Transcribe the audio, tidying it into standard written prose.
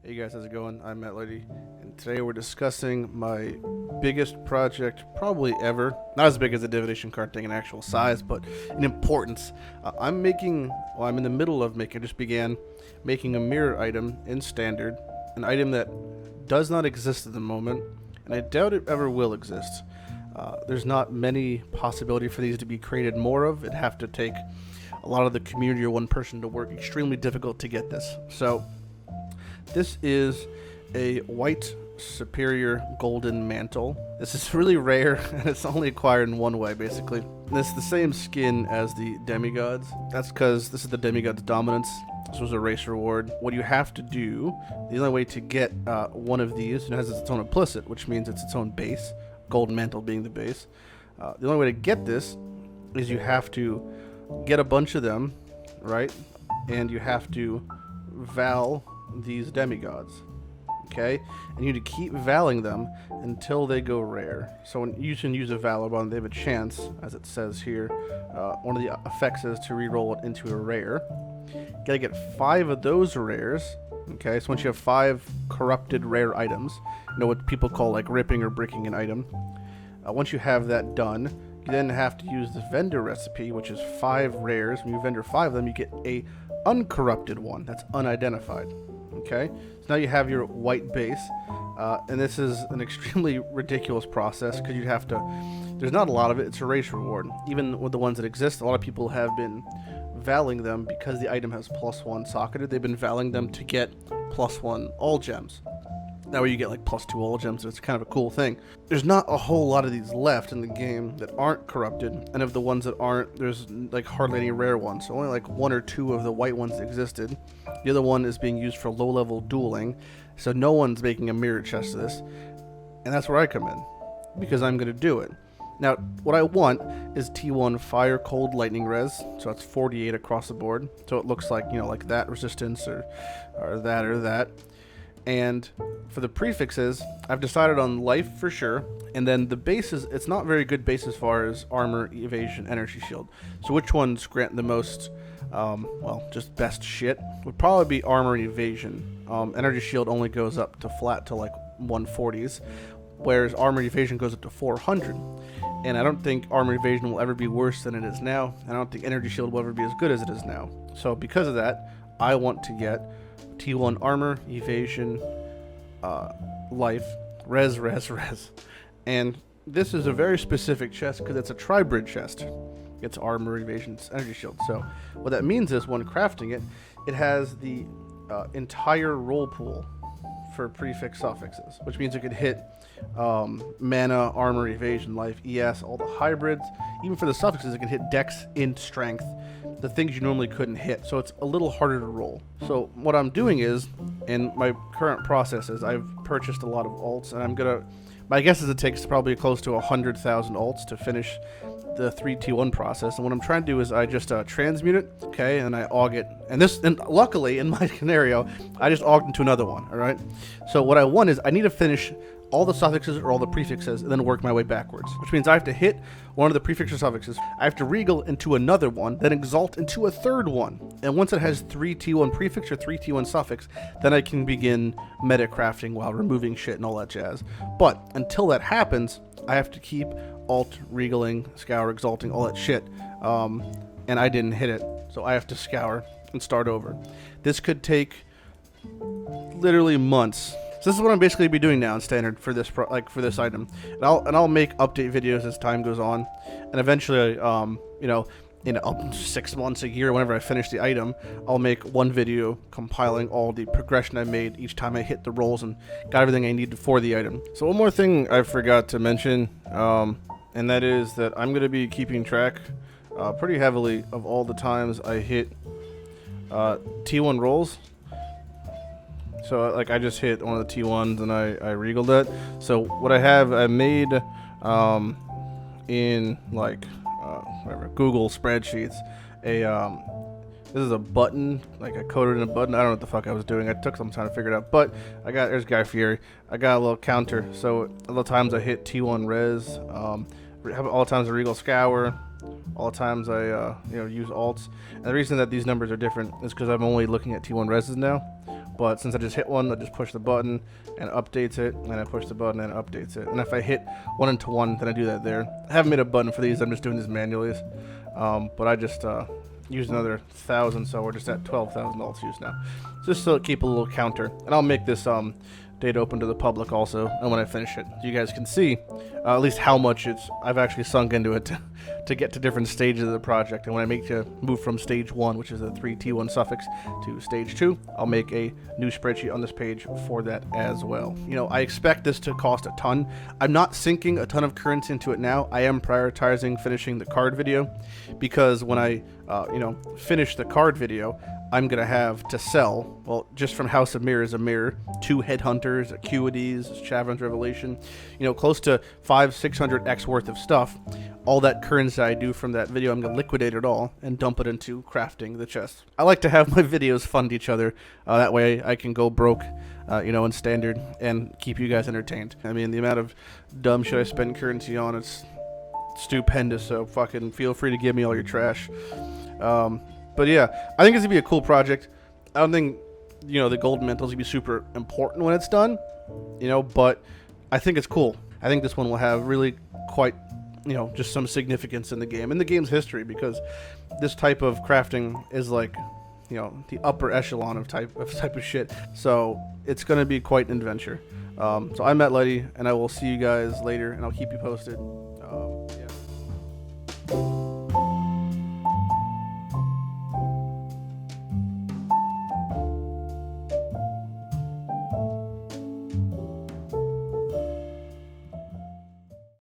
Hey guys, how's it going? I'm Lighty, and today we're discussing my biggest project probably ever. Not as big as the divination card thing in actual size, but in importance. I'm in the middle of making, I just began making a mirror item in standard, an item that does not exist at the moment, and I doubt it ever will exist. There's not many possibility for these to be created more of. It'd have to take a lot of the community or one person to work extremely difficult to get this. So, this is a white superior golden mantle. This is really rare and it's only acquired in one way basically. This is the same skin as the demigods. That's because this is the demigod's dominance. This was a race reward. What you have to do, the only way to get one of these, and it has its own implicit, which means it's its own base, golden mantle being the base. The only way to get this is you have to get a bunch of them, right? And you have to val these demigods, okay? And you need to keep valing them until they go rare. So when you can use a valor bond, they have a chance, as it says here. One of the effects is to reroll it into a rare. You gotta get 5 of those rares, okay? So once you have 5 corrupted rare items, you know what people call like ripping or bricking an item. Once you have that done, you then have to use the vendor recipe, which is 5 rares. When you vendor 5 of them, you get a uncorrupted one that's unidentified. Okay, so now you have your white base, and this is an extremely ridiculous process because you'd have to, there's not a lot of it, it's a race reward. Even with the ones that exist, a lot of people have been valing them because the item has +1 socketed. They've been valing them to get +1 all gems. That way you get like +2 all gems. It's kind of a cool thing. There's not a whole lot of these left in the game that aren't corrupted, and of the ones that aren't, there's like hardly any rare ones. So only like 1 or 2 of the white ones existed. The other one is being used for low-level dueling, so no one's making a mirror chest of this, and that's where I come in because I'm going to do it. Now, what I want is T1 fire, cold, lightning res, so that's 48 across the board. So it looks like, you know, like that resistance or that. And for the prefixes, I've decided on life for sure, and then the bases, it's not very good base as far as armor, evasion, energy shield. So which ones grant the most, well, just best shit, would probably be armor and evasion. Energy shield only goes up to flat to like 140s, whereas armor and evasion goes up to 400. And I don't think armor and evasion will ever be worse than it is now, and I don't think energy shield will ever be as good as it is now. So because of that, I want to get T1 armor, evasion, life, res. And this is a very specific chest because it's a tri-brid chest. It's armor, evasion, energy shield. So what that means is when crafting it, it has the entire roll pool for prefix suffixes, which means it could hit mana, armor, evasion, life, ES, all the hybrids. Even for the suffixes, it can hit dex, int, strength, the things you normally couldn't hit. So it's a little harder to roll. So what I'm doing is, in my current process is, I've purchased a lot of alts, and I'm gonna, my guess is it takes probably close to 100,000 alts to finish the 3T1 process. And what I'm trying to do is I just transmute it, okay, and I aug it. And luckily in my scenario, I just auged into another one, all right? So what I want is I need to finish all the suffixes or all the prefixes and then work my way backwards, which means I have to hit one of the prefix or suffixes, I have to regal into another one, then exalt into a third one. And once it has 3 T1 prefix or 3 T1 suffix, then I can begin meta crafting while removing shit and all that jazz. But until that happens, I have to keep alt, regaling, scour, exalting, all that shit. And I didn't hit it, so I have to scour and start over. This could take literally months. So this is what I'm basically be doing now in standard for this for this item, and I'll make update videos as time goes on, and eventually, you know, in 6 months, a year, whenever I finish the item, I'll make one video compiling all the progression I made each time I hit the rolls and got everything I needed for the item. So one more thing I forgot to mention, and that is that I'm going to be keeping track pretty heavily of all the times I hit T1 rolls. So like I just hit one of the T1s and I regaled it. So what I made in like whatever Google spreadsheets this is a button, like I coded in a button. I don't know what the fuck I was doing. I took some time to figure it out, but there's Guy Fieri. I got a little counter. So all the times I hit T1 res, all the times I regal scour, all the times I use alts. And the reason that these numbers are different is because I'm only looking at T1 reses now, But since I just hit one, I just push the button and it updates it, and I push the button and it updates it. And if I hit 1 into 1, then I do that there. I haven't made a button for these, I'm just doing this manually. But I just used another 1,000, so we're just at 12,000 alts used now. Just to keep a little counter. And I'll make this data open to the public also, and when I finish it, you guys can see at least how much I've actually sunk into it to get to different stages of the project. And when I make a move from stage 1, which is a 3T1 suffix, to stage 2, I'll make a new spreadsheet on this page for that as well. You know, I expect this to cost a ton. I'm not sinking a ton of currency into it now. I am prioritizing finishing the card video, because when I finish the card video, I'm going to have to sell, well, just from House of Mirrors, a mirror, 2 headhunters, acuities, Chavron's Revelation, close to 500-600x worth of stuff. All that currency I do from that video, I'm going to liquidate it all and dump it into crafting the chest. I like to have my videos fund each other. That way I can go broke, in standard and keep you guys entertained. I mean, the amount of dumb shit I spend currency on, it's stupendous, so fucking feel free to give me all your trash. But yeah, I think it's going to be a cool project. I don't think, the golden mantle's going to be super important when it's done, but I think it's cool. I think this one will have really quite, just some significance in the game, in the game's history, because this type of crafting is like, the upper echelon of type of shit. So it's going to be quite an adventure. So I'm Lighty, and I will see you guys later, and I'll keep you posted.